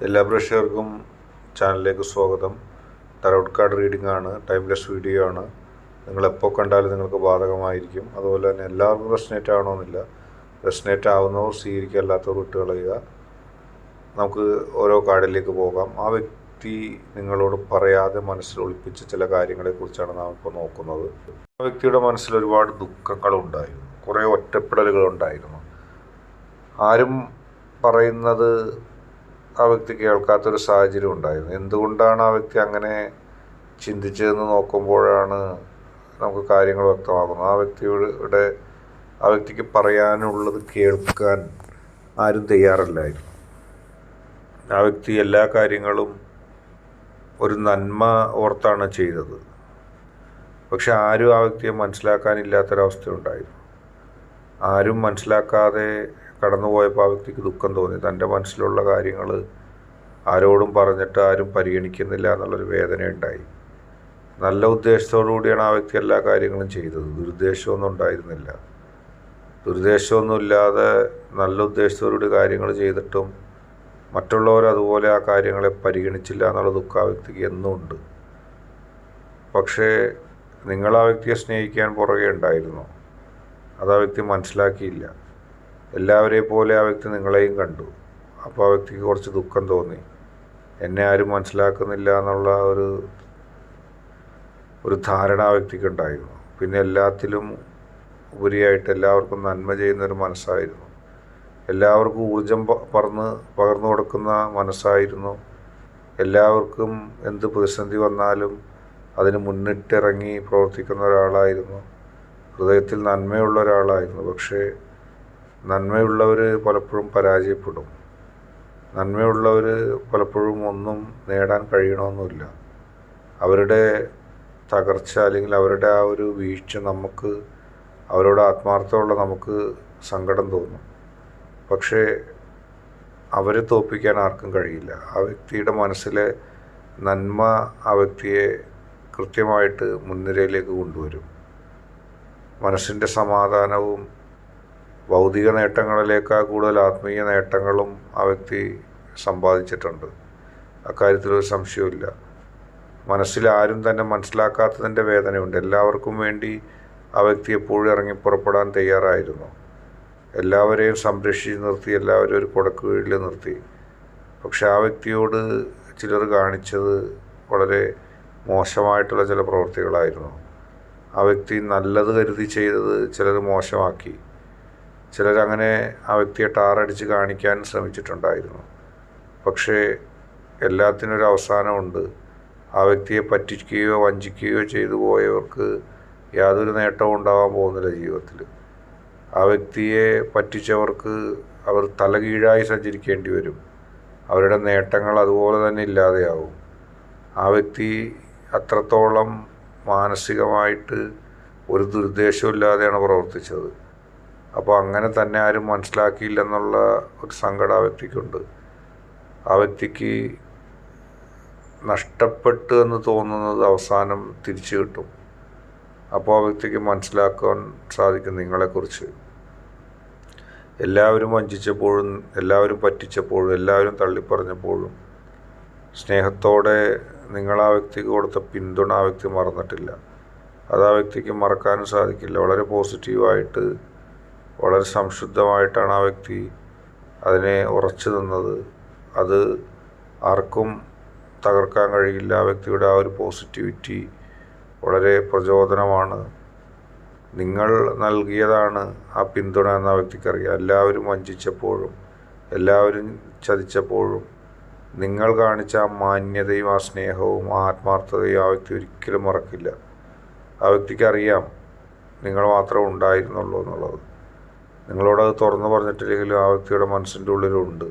എല്ലാ പ്രേക്ഷകർക്കും ചാനലിലേക്ക് സ്വാഗതം. ടാരോട്ട് കാർഡ് റീഡിംഗ് ആണ്, ടൈംലെസ് വീഡിയോ ആണ്. നിങ്ങളെപ്പോൾ കണ്ടാലും നിങ്ങൾക്ക് ബാധകമായിരിക്കും. അതുപോലെ തന്നെ എല്ലാവർക്കും റെസനേറ്റ് ആവണമെന്നില്ല. റെസനേറ്റ് ആവുന്നവർ സ്വീകരിക്കുക, അല്ലാത്തവർ വിട്ട് കളയുക. നമുക്ക് ഓരോ കാർഡിലേക്ക് പോകാം. ആ വ്യക്തി നിങ്ങളോട് പറയാതെ മനസ്സിൽ ഒളിപ്പിച്ച ചില കാര്യങ്ങളെക്കുറിച്ചാണ് നാം ഇപ്പോൾ നോക്കുന്നത്. ആ വ്യക്തിയുടെ മനസ്സിൽ ഒരുപാട് ദുഃഖങ്ങളുണ്ടായിരുന്നു, കുറേ ഒറ്റപ്പെടലുകളുണ്ടായിരുന്നു. ആരും പറയുന്നത് ആ വ്യക്തി കേൾക്കാത്തൊരു സാഹചര്യം ഉണ്ടായിരുന്നു. എന്തുകൊണ്ടാണ് ആ വ്യക്തി അങ്ങനെ ചിന്തിച്ചതെന്ന് നോക്കുമ്പോഴാണ് നമുക്ക് കാര്യങ്ങൾ വ്യക്തമാകുന്നത്. ആ വ്യക്തിക്ക് പറയാനുള്ളത് കേൾക്കാൻ ആരും തയ്യാറല്ലായിരുന്നു. ആ വ്യക്തി എല്ലാ കാര്യങ്ങളും ഒരു നന്മ ഓർത്താണ് ചെയ്തത്. പക്ഷെ ആരും ആ വ്യക്തിയെ മനസ്സിലാക്കാനില്ലാത്തൊരവസ്ഥയുണ്ടായിരുന്നു. ആരും മനസ്സിലാക്കാതെ കടന്നുപോയപ്പോൾ ആ വ്യക്തിക്ക് ദുഃഖം തോന്നി. തൻ്റെ മനസ്സിലുള്ള കാര്യങ്ങൾ ആരോടും പറഞ്ഞിട്ട് ആരും പരിഗണിക്കുന്നില്ല എന്നുള്ളൊരു വേദനയുണ്ടായി. നല്ല ഉദ്ദേശത്തോടു കൂടിയാണ് ആ വ്യക്തി എല്ലാ കാര്യങ്ങളും ചെയ്തത്. ദുരുദ്ദേശമൊന്നും ഉണ്ടായിരുന്നില്ല. ദുരുദ്ദേശമൊന്നുമില്ലാതെ നല്ല ഉദ്ദേശത്തോടുകൂടി കാര്യങ്ങൾ ചെയ്തിട്ടും മറ്റുള്ളവർ അതുപോലെ ആ കാര്യങ്ങളെ പരിഗണിച്ചില്ല എന്നുള്ള ദുഃഖം ആ വ്യക്തിക്ക് എന്നും ഉണ്ട്. പക്ഷേ നിങ്ങൾ ആ വ്യക്തിയെ സ്നേഹിക്കാൻ പുറകെ ഉണ്ടായിരുന്നു. അത് ആ വ്യക്തി മനസ്സിലാക്കിയില്ല. എല്ലാവരെയും പോലെ ആ വ്യക്തി നിങ്ങളെയും കണ്ടു. അപ്പോൾ ആ വ്യക്തിക്ക് കുറച്ച് ദുഃഖം തോന്നി. എന്നെ ആരും മനസ്സിലാക്കുന്നില്ല എന്നുള്ള ഒരു ധാരണ ആ വ്യക്തിക്ക് ഉണ്ടായിരുന്നു. പിന്നെ എല്ലാത്തിലും ഉപരിയായിട്ട് എല്ലാവർക്കും നന്മ ചെയ്യുന്നൊരു മനസ്സായിരുന്നു. എല്ലാവർക്കും ഊർജം പകർന്നു കൊടുക്കുന്ന മനസ്സായിരുന്നു. എല്ലാവർക്കും എന്ത് പ്രതിസന്ധി വന്നാലും അതിന് മുന്നിട്ടിറങ്ങി പ്രവർത്തിക്കുന്ന ഒരാളായിരുന്നു. ഹൃദയത്തിൽ നന്മയുള്ള ഒരാളായിരുന്നു. പക്ഷേ നന്മയുള്ളവർ പലപ്പോഴും പരാജയപ്പെടും. നന്മയുള്ളവർ പലപ്പോഴും ഒന്നും നേടാൻ കഴിയണമെന്നില്ല. അവരുടെ തകർച്ച അല്ലെങ്കിൽ അവരുടെ ആ ഒരു വീഴ്ച അവരോട് ആത്മാർത്ഥമുള്ള നമുക്ക് സങ്കടം തോന്നും. പക്ഷേ അവരെ തോൽപ്പിക്കാൻ ആർക്കും കഴിയില്ല. ആ വ്യക്തിയുടെ മനസ്സിലെ നന്മ ആ വ്യക്തിയെ കൃത്യമായിട്ട് മുൻനിരയിലേക്ക് കൊണ്ടുവരും. മനസ്സിൻ്റെ സമാധാനവും ഭൗതിക നേട്ടങ്ങളിലേക്കാൾ കൂടുതൽ ആത്മീയ നേട്ടങ്ങളും ആ വ്യക്തി സമ്പാദിച്ചിട്ടുണ്ട്. അക്കാര്യത്തിലൊരു സംശയമില്ല. മനസ്സിൽ ആരും തന്നെ മനസ്സിലാക്കാത്തതിൻ്റെ വേദനയുണ്ട്. എല്ലാവർക്കും വേണ്ടി ആ വ്യക്തി എപ്പോഴും ഇറങ്ങി പുറപ്പെടാൻ തയ്യാറായിരുന്നു. എല്ലാവരെയും സംരക്ഷിച്ച് നിർത്തി, എല്ലാവരെയും ഒരു കുടക്ക് കീഴിൽ നിർത്തി. പക്ഷെ ആ വ്യക്തിയോട് ചിലർ കാണിച്ചത് വളരെ മോശമായിട്ടുള്ള ചില പ്രവൃത്തികളായിരുന്നു. ആ വ്യക്തി നല്ലത് കരുതി ചെയ്തത് ചിലർ മോശമാക്കി. ചിലരങ്ങനെ ആ വ്യക്തിയെ ടാറടിച്ച് കാണിക്കാൻ ശ്രമിച്ചിട്ടുണ്ടായിരുന്നു. പക്ഷേ എല്ലാത്തിനൊരു അവസാനമുണ്ട്. ആ വ്യക്തിയെ പറ്റിക്കുകയോ വഞ്ചിക്കുകയോ ചെയ്തു പോയവർക്ക് യാതൊരു നേട്ടവും ഉണ്ടാകാൻ പോകുന്നില്ല ജീവിതത്തിൽ. ആ വ്യക്തിയെ പറ്റിച്ചവർക്ക് അവർ തലകീഴായി സഞ്ചരിക്കേണ്ടി വരും. അവരുടെ നേട്ടങ്ങൾ അതുപോലെ തന്നെ ഇല്ലാതെയാവും. ആ വ്യക്തി അത്രത്തോളം മാനസികമായിട്ട് ഒരു ദുരുദ്ദേശമില്ലാതെയാണ് പ്രവർത്തിച്ചത്. അപ്പോൾ അങ്ങനെ തന്നെ ആരും മനസ്സിലാക്കിയില്ലെന്നുള്ള ഒരു സങ്കടം ആ വ്യക്തിക്കുണ്ട്. ആ വ്യക്തിക്ക് നഷ്ടപ്പെട്ടു എന്ന് തോന്നുന്നത് അവസാനം തിരിച്ചു കിട്ടും. അപ്പോൾ ആ വ്യക്തിക്ക് മനസ്സിലാക്കാൻ സാധിക്കും നിങ്ങളെക്കുറിച്ച്. എല്ലാവരും വഞ്ചിച്ചപ്പോഴും, എല്ലാവരും പറ്റിച്ചപ്പോഴും, എല്ലാവരും തള്ളിപ്പറഞ്ഞപ്പോഴും സ്നേഹത്തോടെ നിങ്ങൾ ആ വ്യക്തിക്ക് കൊടുത്ത പിന്തുണ ആ വ്യക്തി മറന്നിട്ടില്ല. അത് ആ വ്യക്തിക്ക് മറക്കാനും സാധിക്കില്ല. വളരെ പോസിറ്റീവായിട്ട്, വളരെ സംശുദ്ധമായിട്ടാണ് ആ വ്യക്തി അതിനെ ഉറച്ചു നിന്നത്. അത് ആർക്കും തകർക്കാൻ കഴിയില്ല. ആ വ്യക്തിയുടെ ആ ഒരു പോസിറ്റിവിറ്റി വളരെ പ്രചോദനമാണ്. നിങ്ങൾ നൽകിയതാണ് ആ പിന്തുണ എന്ന വ്യക്തിക്കറിയാം. എല്ലാവരും വഞ്ചിച്ചപ്പോഴും, എല്ലാവരും ചതിച്ചപ്പോഴും നിങ്ങൾ കാണിച്ച ആ മാന്യതയും ആ സ്നേഹവും ആ ആത്മാർത്ഥതയും ആ വ്യക്തി ഒരിക്കലും മറക്കില്ല. ആ വ്യക്തിക്കറിയാം നിങ്ങൾ മാത്രമേ ഉണ്ടായിരുന്നുള്ളൂ എന്നുള്ളത്. നിങ്ങളോടത് തുറന്നു പറഞ്ഞിട്ടില്ലെങ്കിലും ആ വ്യക്തിയുടെ മനസ്സിൻ്റെ ഉള്ളിലുണ്ട്.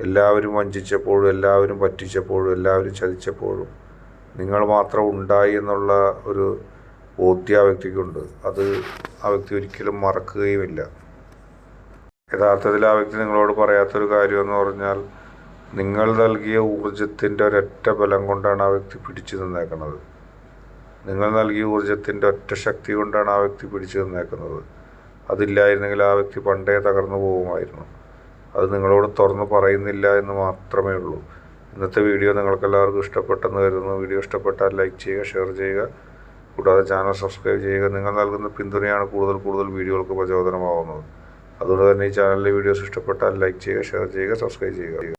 എല്ലാവരും വഞ്ചിച്ചപ്പോഴും, എല്ലാവരും പറ്റിച്ചപ്പോഴും, എല്ലാവരും ചതിച്ചപ്പോഴും നിങ്ങൾ മാത്രം ഉണ്ടായി എന്നുള്ള ഒരു ബോധ്യം ആ വ്യക്തിക്കുണ്ട്. അത് ആ വ്യക്തി ഒരിക്കലും മറക്കുകയുമില്ല. യഥാർത്ഥത്തിൽ ആ വ്യക്തി നിങ്ങളോട് പറയാത്തൊരു കാര്യമെന്ന് പറഞ്ഞാൽ, നിങ്ങൾ നൽകിയ ഊർജത്തിൻ്റെ ഒരൊറ്റ ബലം കൊണ്ടാണ് ആ വ്യക്തി പിടിച്ചു നിന്നേക്കുന്നത്. നിങ്ങൾ നൽകിയ ഊർജത്തിൻ്റെ ഒറ്റ ശക്തി കൊണ്ടാണ് ആ വ്യക്തി പിടിച്ചു നിന്നേക്കുന്നത്. അതില്ലായിരുന്നെങ്കിൽ ആ വ്യക്തി പണ്ടേ തകർന്നു പോകുമായിരുന്നു. അത് നിങ്ങളോട് തുറന്ന് പറയുന്നില്ല എന്ന് മാത്രമേ ഉള്ളൂ. ഇന്നത്തെ വീഡിയോ നിങ്ങൾക്കെല്ലാവർക്കും ഇഷ്ടപ്പെട്ടെന്ന് കരുതുന്നു. വീഡിയോ ഇഷ്ടപ്പെട്ടാൽ ലൈക്ക് ചെയ്യുക, ഷെയർ ചെയ്യുക, കൂടാതെ ചാനൽ സബ്സ്ക്രൈബ് ചെയ്യുക. നിങ്ങൾ നൽകുന്ന പിന്തുണയാണ് കൂടുതൽ വീഡിയോകൾക്ക് പ്രചോദനമാവുന്നത്. അതുകൊണ്ട് തന്നെ ഈ ചാനലിലെ വീഡിയോസ് ഇഷ്ടപ്പെട്ടാൽ ലൈക്ക് ചെയ്യുക, ഷെയർ ചെയ്യുക, സബ്സ്ക്രൈബ് ചെയ്യുക.